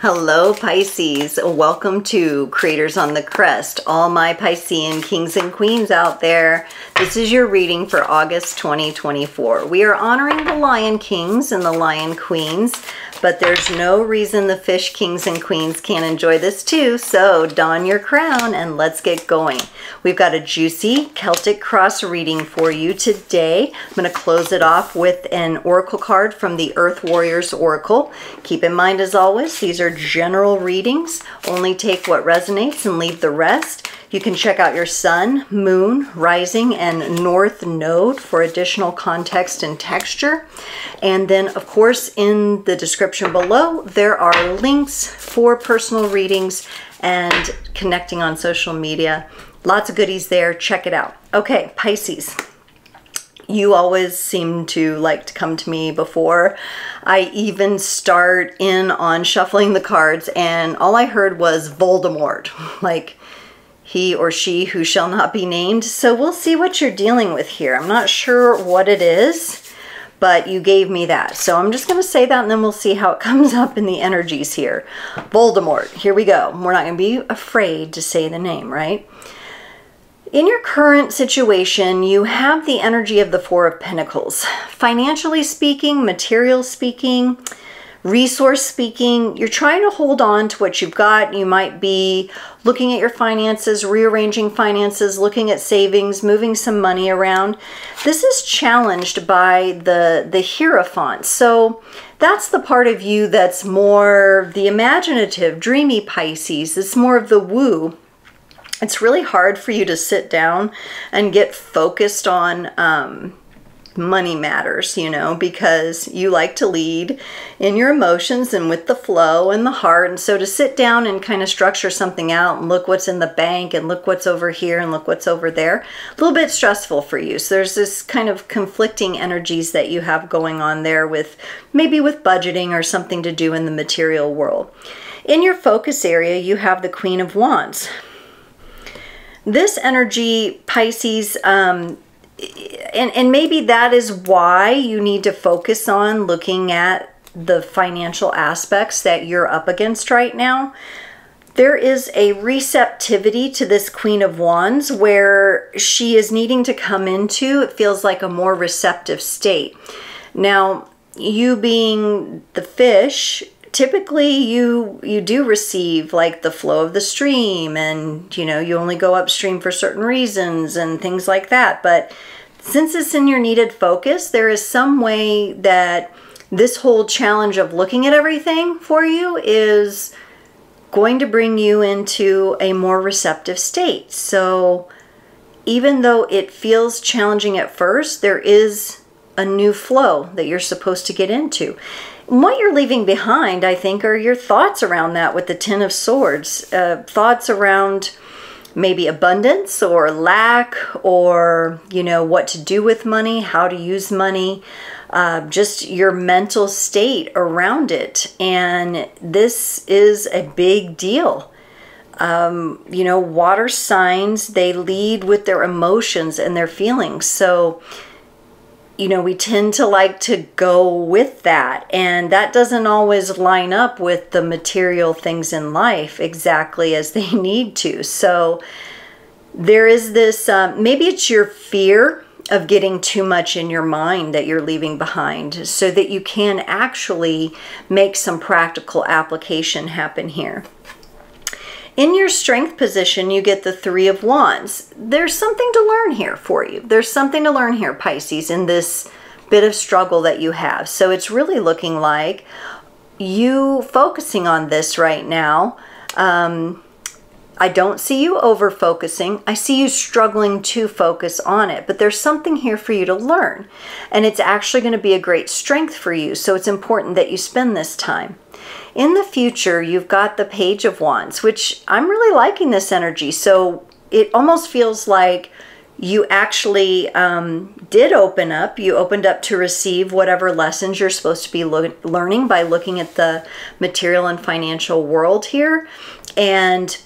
Hello Pisces, welcome to Creators on the Crest, all my Piscean kings and queens out there. This is your reading for August 2024. We are honoring the Lion Kings and the Lion Queens, but there's no reason the Fish Kings and Queens can't enjoy this too, so don your crown and let's get going. We've got a juicy Celtic cross reading for you today. I'm going to close it off with an oracle card from the Earth Warriors Oracle. Keep in mind, as always, these are general readings. Only take what resonates and leave the rest. You can check out your sun, moon, rising, and north node for additional context and texture. And then, of course, in the description below, there are links for personal readings and connecting on social media. Lots of goodies there. Check it out. Okay, Pisces. You always seem to like to come to me before I even start in on shuffling the cards, and all I heard was Voldemort, like he or she who shall not be named. So we'll see what you're dealing with here. I'm not sure what it is, but you gave me that. So I'm just going to say that, and then we'll see how it comes up in the energies here. Voldemort, here we go. We're not going to be afraid to say the name, right? In your current situation, you have the energy of the Four of Pentacles. Financially speaking, material speaking, resource speaking, you're trying to hold on to what you've got. You might be looking at your finances, rearranging finances, looking at savings, moving some money around. This is challenged by the Hierophant. So that's the part of you that's more the imaginative, dreamy Pisces. It's more of the woo. It's really hard for you to sit down and get focused on money matters, you know, because you like to lead in your emotions and with the flow and the heart. And so to sit down and kind of structure something out and look what's in the bank and look what's over here and look what's over there, a little bit stressful for you. So there's this kind of conflicting energies that you have going on there with maybe with budgeting or something to do in the material world. In your focus area, you have the Queen of Wands. This energy, Pisces, and maybe that is why you need to focus on looking at the financial aspects that you're up against right now. There is a receptivity to this Queen of Wands where she is needing to come into, it feels like, a more receptive state. Now, you being the fish, typically you do receive like the flow of the stream, and you know, you only go upstream for certain reasons and things like that. But since it's in your needed focus, there is some way that this whole challenge of looking at everything for you is going to bring you into a more receptive state. So even though it feels challenging at first, there is a new flow that you're supposed to get into. What you're leaving behind, I think, are your thoughts around that with the Ten of Swords. Thoughts around maybe abundance or lack, or, you know, what to do with money, how to use money, just your mental state around it. And this is a big deal. You know, water signs, they lead with their emotions and their feelings. So you know, we tend to like to go with that, and that doesn't always line up with the material things in life exactly as they need to. So there is this, maybe it's your fear of getting too much in your mind that you're leaving behind, so that you can actually make some practical application happen here. In your strength position, you get the Three of Wands. There's something to learn here for you. There's something to learn here, Pisces, in this bit of struggle that you have. So it's really looking like you focusing on this right now. I don't see you over-focusing. I see you struggling to focus on it. But there's something here for you to learn. And it's actually going to be a great strength for you. So it's important that you spend this time. In the future, you've got the Page of Wands, which I'm really liking this energy. So it almost feels like you actually did open up. You opened up to receive whatever lessons you're supposed to be learning by looking at the material and financial world here. And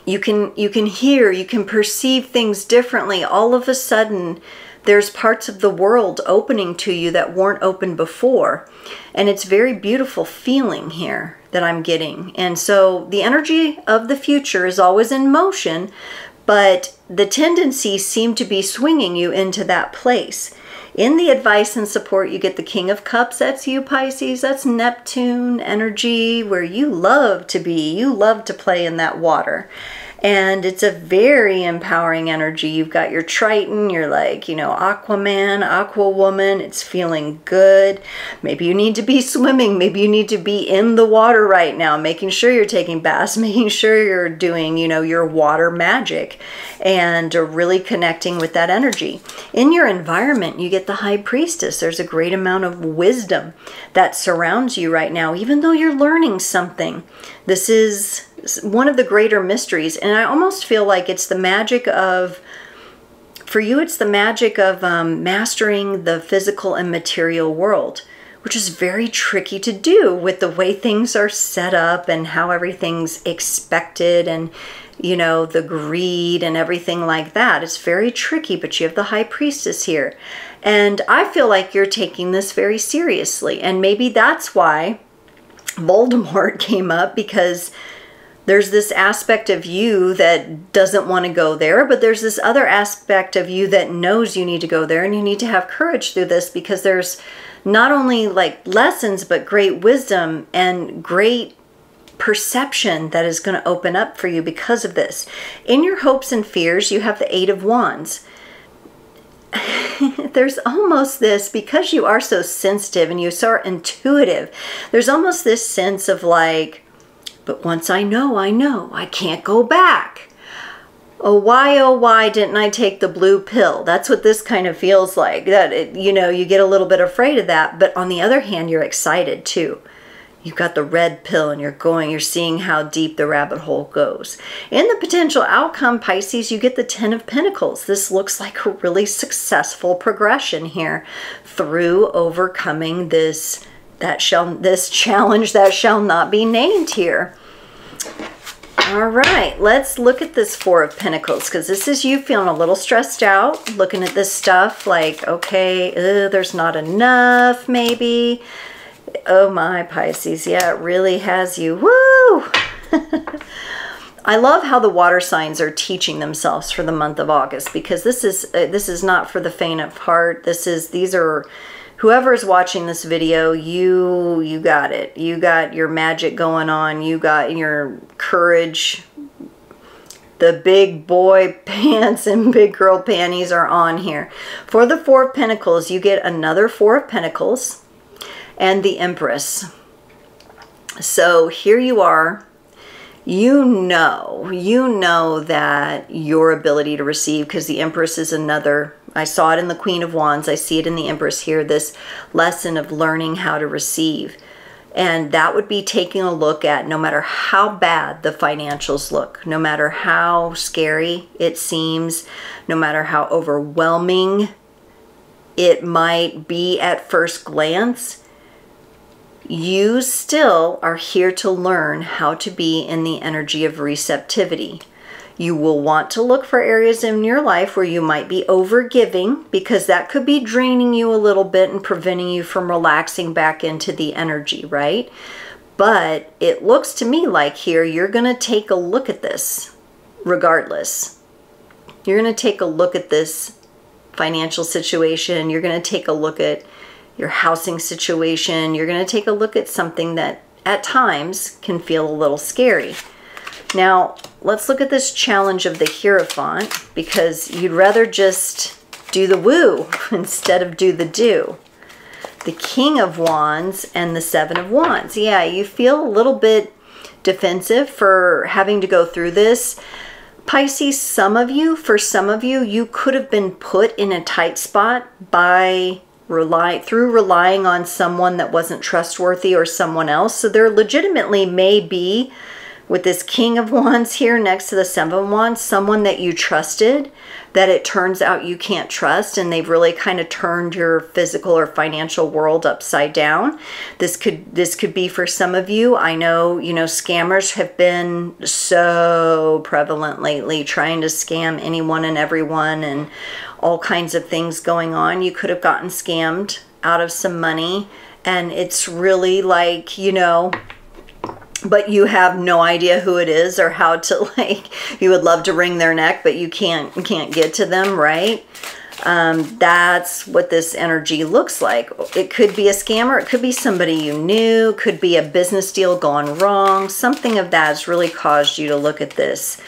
you can hear, you can perceive things differently. All of a sudden, there's parts of the world opening to you that weren't open before. And it's very beautiful feeling here that I'm getting. And so the energy of the future is always in motion, but the tendencies seem to be swinging you into that place. In the advice and support, you get the King of Cups. That's you, Pisces. That's Neptune energy, where you love to be. You love to play in that water. And it's a very empowering energy. You've got your Triton, you're like, you know, Aquaman, Aqua Woman. It's feeling good. Maybe you need to be swimming. Maybe you need to be in the water right now, making sure you're taking baths, making sure you're doing, you know, your water magic, and really connecting with that energy. In your environment, you get the High Priestess. There's a great amount of wisdom that surrounds you right now, even though you're learning something. This is one of the greater mysteries, and I almost feel like it's the magic of, for you, it's the magic of mastering the physical and material world, which is very tricky to do with the way things are set up and how everything's expected, and you know, the greed and everything like that. It's very tricky, but you have the High Priestess here, and I feel like you're taking this very seriously. And maybe that's why Voldemort came up, because there's this aspect of you that doesn't want to go there, but there's this other aspect of you that knows you need to go there, and you need to have courage through this, because there's not only like lessons, but great wisdom and great perception that is going to open up for you because of this. In your hopes and fears, you have the Eight of Wands. There's almost this, because you are so sensitive and you're so intuitive, there's almost this sense of like, but once I know, I can't go back. Oh, why didn't I take the blue pill? That's what this kind of feels like. That, you know, you get a little bit afraid of that, but on the other hand, you're excited too. You've got the red pill and you're seeing how deep the rabbit hole goes. In the potential outcome, Pisces, you get the Ten of Pentacles. This looks like a really successful progression here through overcoming this challenge that shall not be named here. All right, let's look at this Four of Pentacles, because this is you feeling a little stressed out, looking at this stuff like, okay, there's not enough, maybe. Oh my, Pisces, yeah, it really has you. Woo! I love how the water signs are teaching themselves for the month of August, because this is not for the faint of heart. These are whoever is watching this video, you got it. You got your magic going on. You got your courage. The big boy pants and big girl panties are on here. For the Four of Pentacles, you get another Four of Pentacles and the Empress. So here you are. You know that your ability to receive, because the Empress is another, I saw it in the Queen of Wands, I see it in the Empress here, this lesson of learning how to receive. And that would be taking a look at, no matter how bad the financials look, no matter how scary it seems, no matter how overwhelming it might be at first glance, you still are here to learn how to be in the energy of receptivity. You will want to look for areas in your life where you might be overgiving, because that could be draining you a little bit and preventing you from relaxing back into the energy, right? But it looks to me like here you're going to take a look at this regardless. You're going to take a look at this financial situation. You're going to take a look at your housing situation. You're going to take a look at something that at times can feel a little scary. Now, let's look at this challenge of the Hierophant, because you'd rather just do the woo instead of do the do. The King of Wands and the Seven of Wands. Yeah, you feel a little bit defensive for having to go through this. Pisces, for some of you, you could have been put in a tight spot by relying on someone that wasn't trustworthy or someone else. So there legitimately may be with this King of Wands here next to the Seven of Wands, someone that you trusted, that it turns out you can't trust, and they've really kind of turned your physical or financial world upside down. This could be for some of you. I know, you know, scammers have been so prevalent lately, trying to scam anyone and everyone, and all kinds of things going on. You could have gotten scammed out of some money, and it's really like, you know, but you have no idea who it is or how to, like, you would love to wring their neck, but you can't get to them, right? That's what this energy looks like. It could be a scammer. It could be somebody you knew. Could be a business deal gone wrong. Something of that has really caused you to look at this.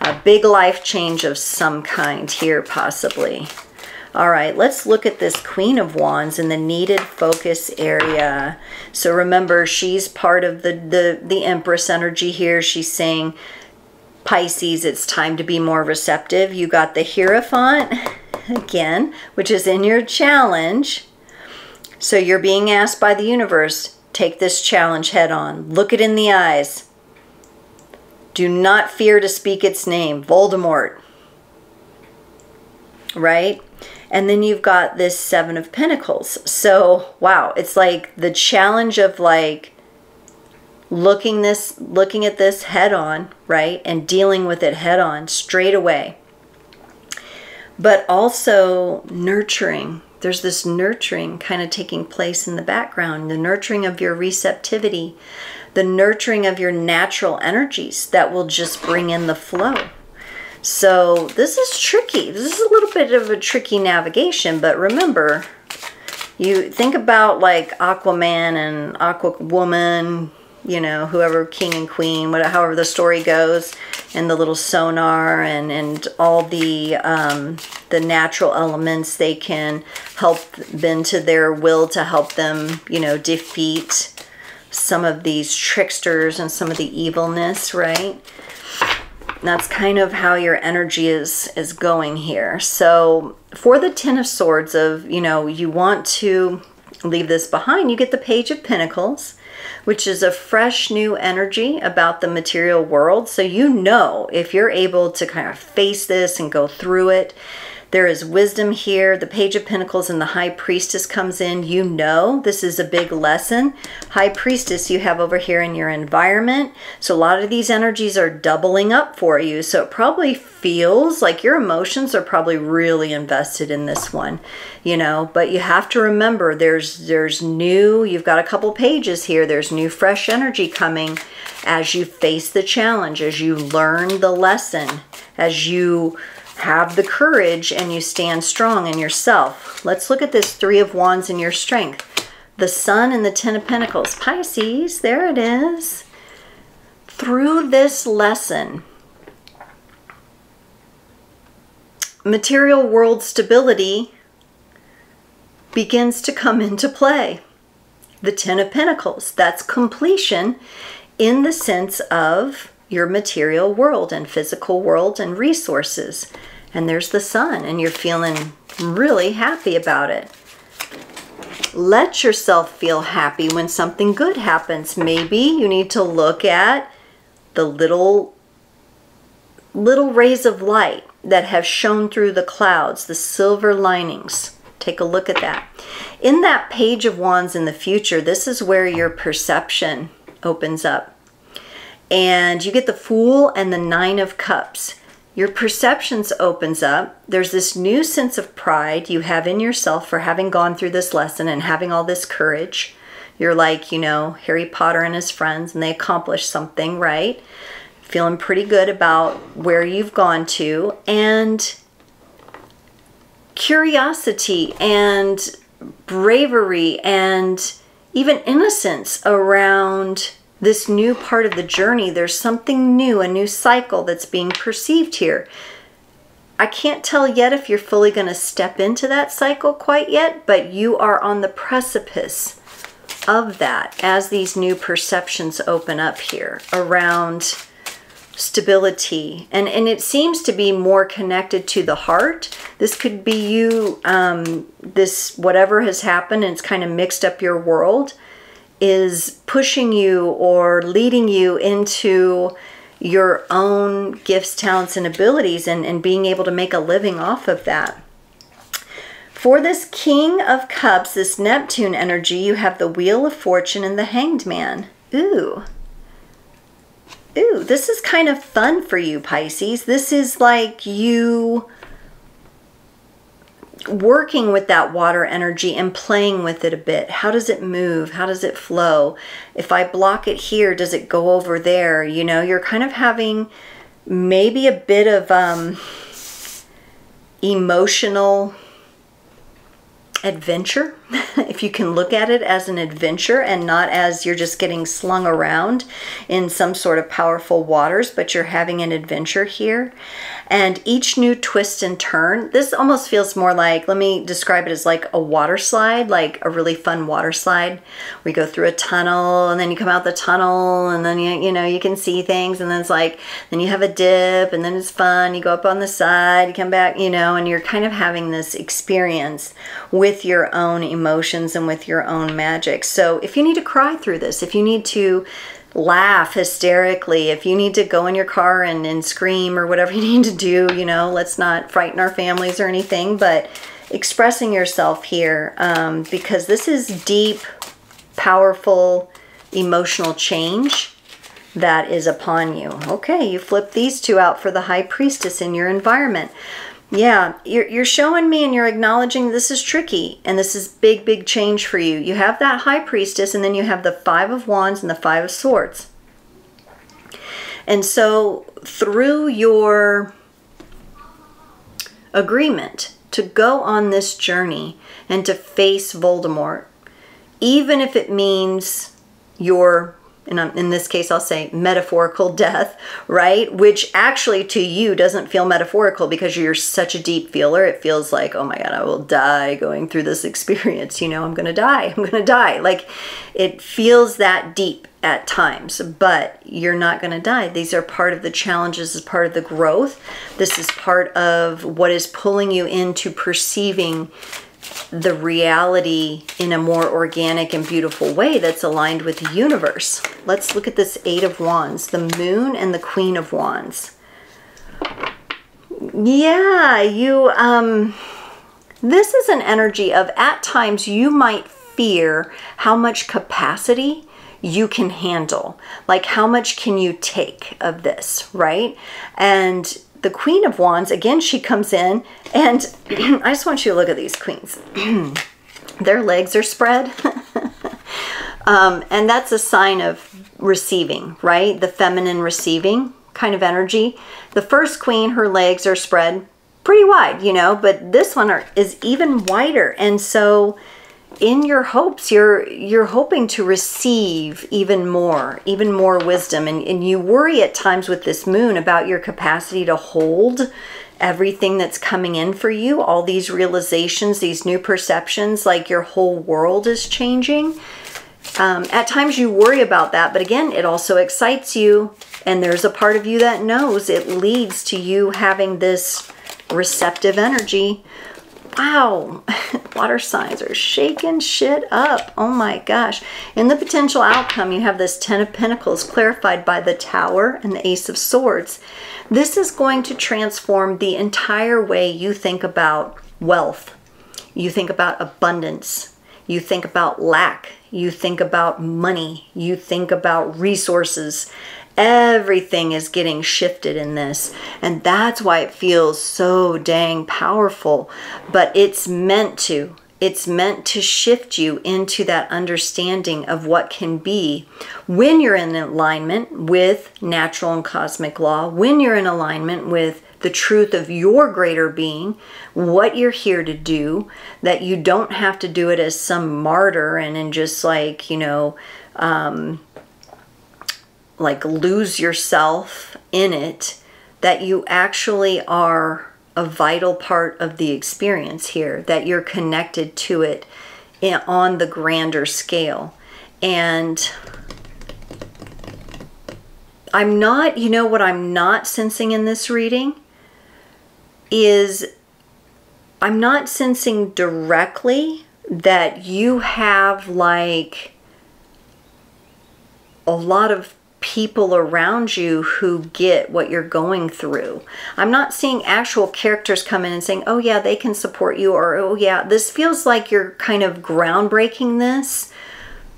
A big life change of some kind here, possibly. All right, let's look at this Queen of Wands in the needed focus area. So remember, she's part of the Empress energy here. She's saying, Pisces, it's time to be more receptive. You got the Hierophant again, which is in your challenge. So you're being asked by the universe, take this challenge head on. Look it in the eyes. Do not fear to speak its name. Voldemort. Right? And then you've got this Seven of Pentacles. So, wow, it's like the challenge of like looking at this head on, right? And dealing with it head on straight away. But also nurturing. There's this nurturing kind of taking place in the background. The nurturing of your receptivity. The nurturing of your natural energies that will just bring in the flow. So this is tricky. This is a little bit of a tricky navigation, but remember, you think about like Aquaman and Aquawoman, you know, whoever, king and queen, whatever, however the story goes, and the little sonar and all the natural elements they can help bend to their will to help them, you know, defeat some of these tricksters and some of the evilness, right? That's kind of how your energy is going here. So for the Ten of Swords of, you know, you want to leave this behind, you get the Page of Pentacles, which is a fresh new energy about the material world. So you know, if you're able to kind of face this and go through it, there is wisdom here. The Page of Pentacles and the High Priestess comes in. You know this is a big lesson. High Priestess you have over here in your environment. So a lot of these energies are doubling up for you. So it probably feels like your emotions are probably really invested in this one, you know. But you have to remember there's new, you've got a couple pages here. There's new fresh energy coming as you face the challenge, as you learn the lesson, as you have the courage and you stand strong in yourself. Let's look at this Three of Wands and your strength. The Sun and the Ten of Pentacles. Pisces, there it is. Through this lesson, material world stability begins to come into play. The Ten of Pentacles, that's completion in the sense of your material world and physical world and resources. And there's the Sun, and you're feeling really happy about it. Let yourself feel happy when something good happens. Maybe you need to look at the little rays of light that have shone through the clouds, the silver linings. Take a look at that. In that Page of Wands in the future, this is where your perception opens up. And you get the Fool and the Nine of Cups. Your perceptions opens up. There's this new sense of pride you have in yourself for having gone through this lesson and having all this courage. You're like, you know, Harry Potter and his friends, and they accomplished something, right? Feeling pretty good about where you've gone to. And curiosity and bravery and even innocence around this new part of the journey. There's something new, a new cycle that's being perceived here. I can't tell yet if you're fully going to step into that cycle quite yet, but you are on the precipice of that as these new perceptions open up here around stability. And it seems to be more connected to the heart. This could be you, this whatever has happened and it's kind of mixed up your world. is pushing you or leading you into your own gifts, talents, and abilities, and being able to make a living off of that. For this King of Cups, this Neptune energy, you have the Wheel of Fortune and the Hanged Man. Ooh. Ooh, this is kind of fun for you, Pisces. This is like you working with that water energy and playing with it a bit. How does it move? How does it flow? If I block it here, does it go over there? You know, you're kind of having maybe a bit of emotional adventure, if you can look at it as an adventure and not as you're just getting slung around in some sort of powerful waters, but you're having an adventure here. And each new twist and turn, this almost feels more like, let me describe it as like a water slide, like a really fun water slide. We go through a tunnel and then you come out the tunnel and then you know, you can see things, and then it's like, then you have a dip and then it's fun. You go up on the side, you come back, you know, and you're kind of having this experience with your own emotions and with your own magic. So if you need to cry through this, if you need to laugh hysterically, if you need to go in your car and scream or whatever you need to do, you know, let's not frighten our families or anything, but expressing yourself here, because this is deep, powerful, emotional change that is upon you. Okay, you flip these two out for the High Priestess in your environment. Yeah, you're showing me and you're acknowledging this is tricky and this is big, big change for you. You have that High Priestess and then you have the Five of Wands and the Five of Swords. And so through your agreement to go on this journey and to face Voldemort, even if it means your, and in this case I'll say metaphorical death, right? Which actually to you doesn't feel metaphorical because you're such a deep feeler. It feels like, oh my God, I will die going through this experience. You know, I'm going to die. I'm going to die. Like it feels that deep at times, but you're not going to die. These are part of the challenges, is part of the growth. This is part of what is pulling you into perceiving the reality in a more organic and beautiful way that's aligned with the universe. Let's look at this Eight of Wands, the Moon and the Queen of Wands. Yeah, this is an energy of, at times you might fear how much capacity you can handle. Like how much can you take of this, right? And the Queen of Wands, again, she comes in, and I just want you to look at these queens. Their legs are spread. And that's a sign of receiving, right? The feminine receiving kind of energy. The first queen, her legs are spread pretty wide, you know, but this one is even wider. And so in your hopes, you're hoping to receive even more wisdom, and you worry at times with this moon about your capacity to hold everything that's coming in for you, all these realizations, these new perceptions, like your whole world is changing. At times you worry about that, but again, it also excites you, and there's a part of you that knows it leads to you having this receptive energy. Wow, water signs are shaking shit up. Oh my gosh. In the potential outcome, you have this Ten of Pentacles clarified by the Tower and the Ace of Swords. This is going to transform the entire way you think about wealth. You think about abundance. You think about lack. You think about money. You think about resources. Everything is getting shifted in this, and that's why it feels so dang powerful. But it's meant to shift you into that understanding of what can be when you're in alignment with natural and cosmic law, when you're in alignment with the truth of your greater being, what you're here to do, that you don't have to do it as some martyr and just like, you know, like lose yourself in it, that you actually are a vital part of the experience here, that you're connected to it on the grander scale. And I'm not, you know what I'm not sensing in this reading is I'm not sensing directly that you have like a lot of people around you who get what you're going through. I'm not seeing actual characters come in and saying, oh yeah, they can support you, or oh yeah, this feels like you're kind of groundbreaking this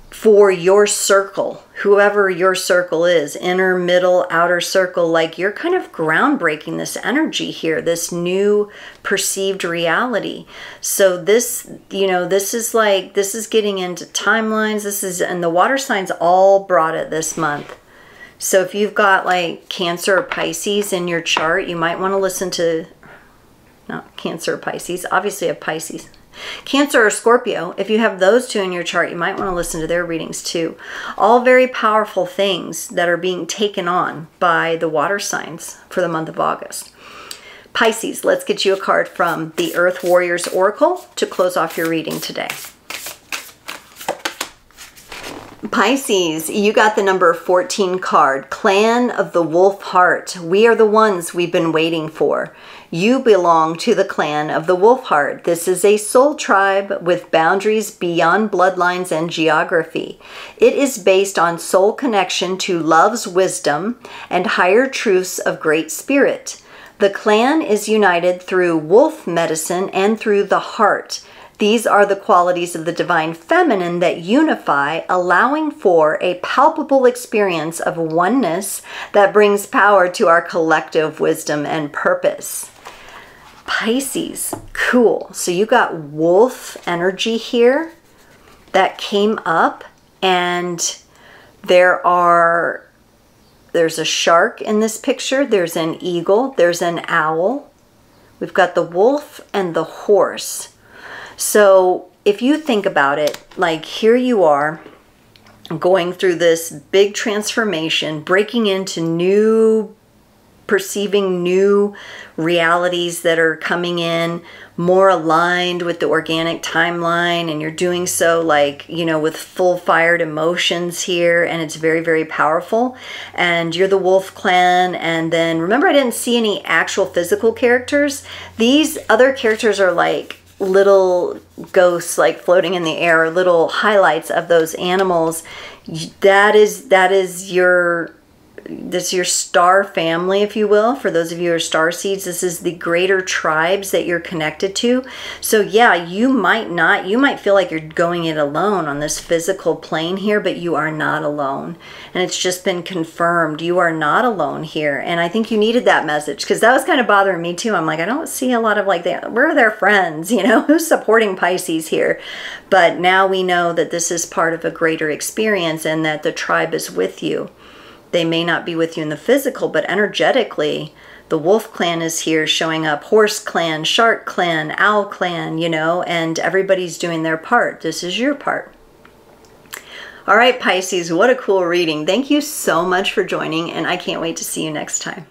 for your circle, whoever your circle is, inner, middle, outer circle. Like you're kind of groundbreaking this energy here, this new perceived reality. So this, you know, this is getting into timelines. This is, and the water signs all brought it this month. So if you've got like Cancer or Pisces in your chart, you might want to listen to, not Cancer or Pisces, obviously a Pisces. Cancer or Scorpio, if you have those two in your chart, you might want to listen to their readings too. All very powerful things that are being taken on by the water signs for the month of August. Pisces, let's get you a card from the Earth Warriors Oracle to close off your reading today. Pisces, you got the number 14 card, Clan of the Wolf Heart. We are the ones we've been waiting for. You belong to the Clan of the Wolf Heart. This is a soul tribe with boundaries beyond bloodlines and geography. It is based on soul connection to love's wisdom and higher truths of great spirit. The clan is united through wolf medicine and through the heart. These are the qualities of the divine feminine that unify, allowing for a palpable experience of oneness that brings power to our collective wisdom and purpose. Pisces, cool. So you got wolf energy here that came up, and there's a shark in this picture, there's an eagle, there's an owl. We've got the wolf and the horse. So if you think about it, like here you are going through this big transformation, breaking into new, perceiving new realities that are coming in more aligned with the organic timeline, and you're doing so like, you know, with full fired emotions here, and it's very, very powerful. And you're the wolf clan, and then remember, I didn't see any actual physical characters. These other characters are like little ghosts like floating in the air, little highlights of those animals. That's your star family, if you will. For those of you who are star seeds, this is the greater tribes that you're connected to. So yeah, you might feel like you're going it alone on this physical plane here, but you are not alone. And it's just been confirmed. You are not alone here. And I think you needed that message, because that was kind of bothering me too. I'm like, I don't see a lot of like, where are their friends? You know, who's supporting Pisces here? But now we know that this is part of a greater experience, and that the tribe is with you. They may not be with you in the physical, but energetically, the wolf clan is here showing up. Horse clan, shark clan, owl clan, you know, and everybody's doing their part. This is your part. All right, Pisces, what a cool reading. Thank you so much for joining, and I can't wait to see you next time.